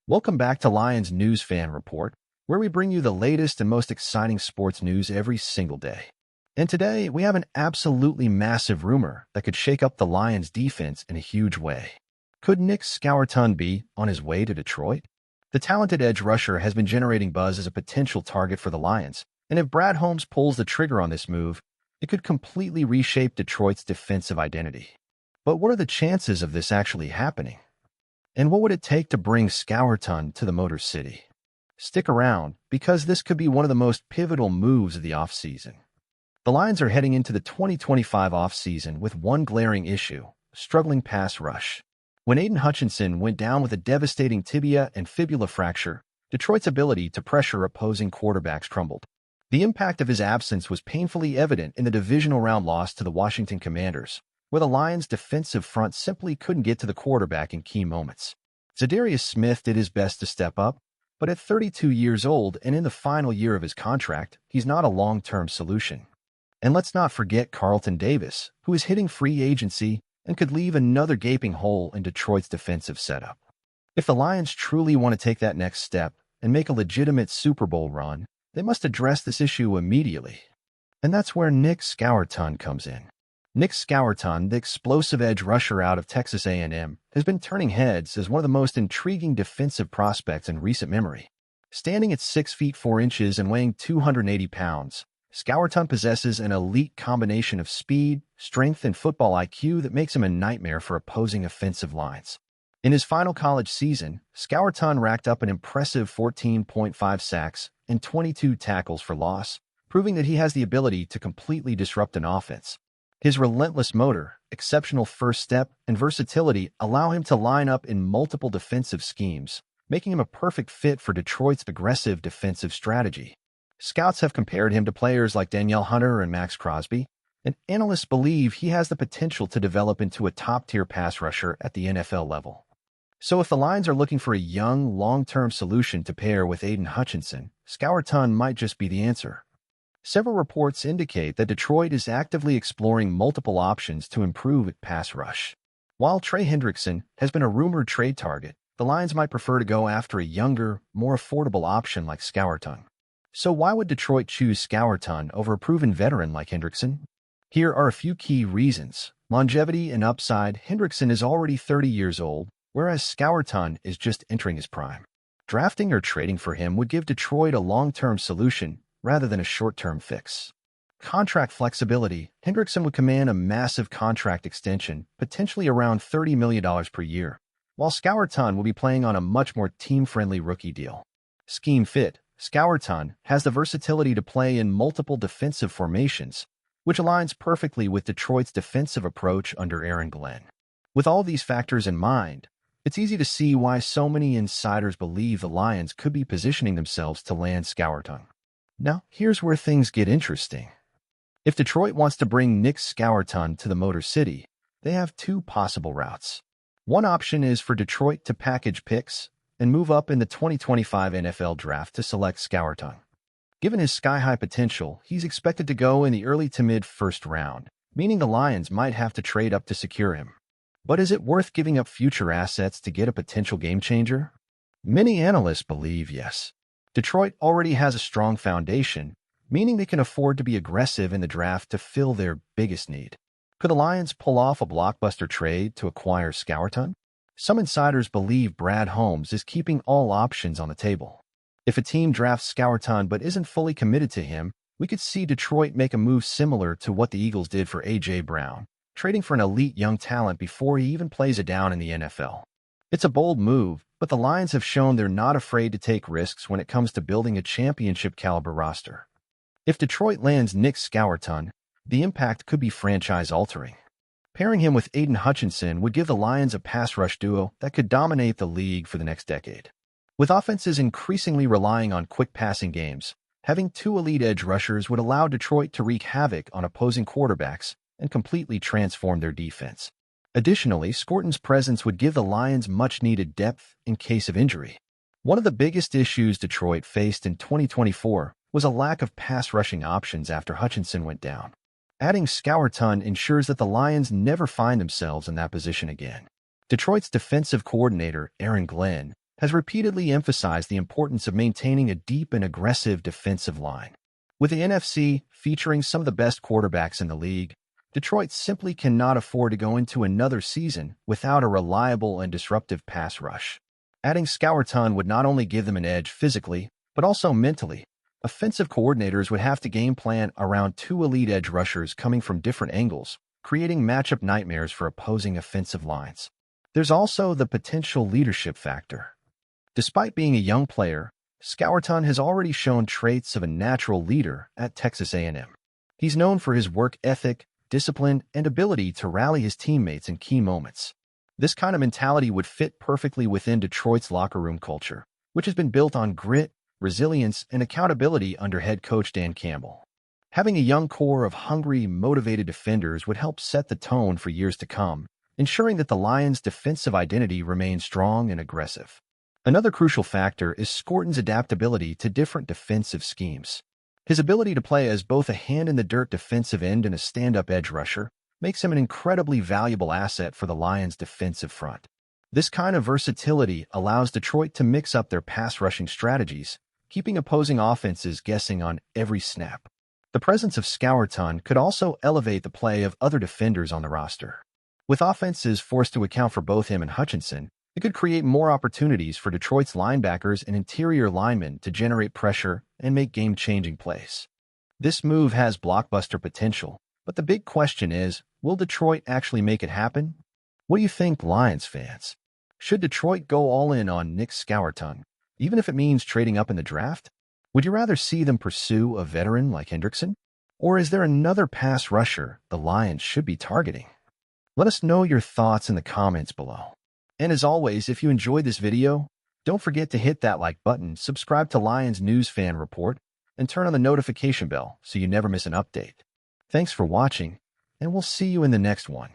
Welcome back to Lions News Fan Report, where we bring you the latest and most exciting sports news every single day. And today, we have an absolutely massive rumor that could shake up the Lions' defense in a huge way. Could Nick Scorton be on his way to Detroit? The talented edge rusher has been generating buzz as a potential target for the Lions, and if Brad Holmes pulls the trigger on this move, it could completely reshape Detroit's defensive identity. But what are the chances of this actually happening? And what would it take to bring Scorton to the Motor City? Stick around, because this could be one of the most pivotal moves of the offseason. The Lions are heading into the 2025 offseason with one glaring issue: struggling pass rush. When Aiden Hutchinson went down with a devastating tibia and fibula fracture, Detroit's ability to pressure opposing quarterbacks crumbled. The impact of his absence was painfully evident in the divisional round loss to the Washington Commanders, where the Lions' defensive front simply couldn't get to the quarterback in key moments. Za'Darius Smith did his best to step up, but at 32 years old and in the final year of his contract, he's not a long-term solution. And let's not forget Carlton Davis, who is hitting free agency and could leave another gaping hole in Detroit's defensive setup. If the Lions truly want to take that next step and make a legitimate Super Bowl run, they must address this issue immediately. And that's where Nick Scorton comes in. Nick Scorton, the explosive edge rusher out of Texas A&M, has been turning heads as one of the most intriguing defensive prospects in recent memory. Standing at 6 feet 4 inches and weighing 280 pounds, Scorton possesses an elite combination of speed, strength, and football IQ that makes him a nightmare for opposing offensive lines. In his final college season, Scorton racked up an impressive 14.5 sacks and 22 tackles for loss, proving that he has the ability to completely disrupt an offense. His relentless motor, exceptional first step, and versatility allow him to line up in multiple defensive schemes, making him a perfect fit for Detroit's aggressive defensive strategy. Scouts have compared him to players like Danielle Hunter and Max Crosby, and analysts believe he has the potential to develop into a top-tier pass rusher at the NFL level. So if the Lions are looking for a young, long-term solution to pair with Aiden Hutchinson, Scorton might just be the answer. Several reports indicate that Detroit is actively exploring multiple options to improve its pass rush. While Trey Hendrickson has been a rumored trade target, the Lions might prefer to go after a younger, more affordable option like Scorton. So why would Detroit choose Scorton over a proven veteran like Hendrickson? Here are a few key reasons. Longevity and upside. Hendrickson is already 30 years old, whereas Scorton is just entering his prime. Drafting or trading for him would give Detroit a long-term solution rather than a short-term fix. Contract flexibility. Hendrickson would command a massive contract extension, potentially around $30 million per year, while Scorton will be playing on a much more team-friendly rookie deal. Scheme fit. Scorton has the versatility to play in multiple defensive formations, which aligns perfectly with Detroit's defensive approach under Aaron Glenn. With all these factors in mind, it's easy to see why so many insiders believe the Lions could be positioning themselves to land Scorton. Now, here's where things get interesting. If Detroit wants to bring Nick Scorton to the Motor City, they have two possible routes. One option is for Detroit to package picks and move up in the 2025 NFL Draft to select Scorton. Given his sky-high potential, he's expected to go in the early to mid-first round, meaning the Lions might have to trade up to secure him. But is it worth giving up future assets to get a potential game-changer? Many analysts believe yes. Detroit already has a strong foundation, meaning they can afford to be aggressive in the draft to fill their biggest need. Could the Lions pull off a blockbuster trade to acquire Scorton? Some insiders believe Brad Holmes is keeping all options on the table. If a team drafts Scorton but isn't fully committed to him, we could see Detroit make a move similar to what the Eagles did for A.J. Brown, trading for an elite young talent before he even plays it down in the NFL. It's a bold move, but the Lions have shown they're not afraid to take risks when it comes to building a championship-caliber roster. If Detroit lands Nick Scorton, the impact could be franchise-altering. Pairing him with Aiden Hutchinson would give the Lions a pass rush duo that could dominate the league for the next decade. With offenses increasingly relying on quick passing games, having two elite edge rushers would allow Detroit to wreak havoc on opposing quarterbacks and completely transform their defense. Additionally, Scorton's presence would give the Lions much-needed depth in case of injury. One of the biggest issues Detroit faced in 2024 was a lack of pass-rushing options after Hutchinson went down. Adding Scorton ensures that the Lions never find themselves in that position again. Detroit's defensive coordinator, Aaron Glenn, has repeatedly emphasized the importance of maintaining a deep and aggressive defensive line. With the NFC featuring some of the best quarterbacks in the league, Detroit simply cannot afford to go into another season without a reliable and disruptive pass rush. Adding Scorton would not only give them an edge physically, but also mentally. Offensive coordinators would have to game plan around two elite edge rushers coming from different angles, creating matchup nightmares for opposing offensive lines. There's also the potential leadership factor. Despite being a young player, Scorton has already shown traits of a natural leader at Texas A&M. He's known for his work ethic, discipline, and ability to rally his teammates in key moments. This kind of mentality would fit perfectly within Detroit's locker room culture, which has been built on grit, resilience, and accountability under head coach Dan Campbell. Having a young core of hungry, motivated defenders would help set the tone for years to come, ensuring that the Lions' defensive identity remains strong and aggressive. Another crucial factor is Scorton's adaptability to different defensive schemes. His ability to play as both a hand-in-the-dirt defensive end and a stand-up edge rusher makes him an incredibly valuable asset for the Lions' defensive front. This kind of versatility allows Detroit to mix up their pass-rushing strategies, keeping opposing offenses guessing on every snap. The presence of Scorton could also elevate the play of other defenders on the roster. With offenses forced to account for both him and Hutchinson, it could create more opportunities for Detroit's linebackers and interior linemen to generate pressure and make game-changing plays. This move has blockbuster potential, but the big question is, will Detroit actually make it happen? What do you think, Lions fans? Should Detroit go all in on Nick Scorton, even if it means trading up in the draft? Would you rather see them pursue a veteran like Hendrickson? Or is there another pass rusher the Lions should be targeting? Let us know your thoughts in the comments below. And as always, if you enjoyed this video, don't forget to hit that like button, subscribe to Lions News Fan Report, and turn on the notification bell so you never miss an update. Thanks for watching, and we'll see you in the next one.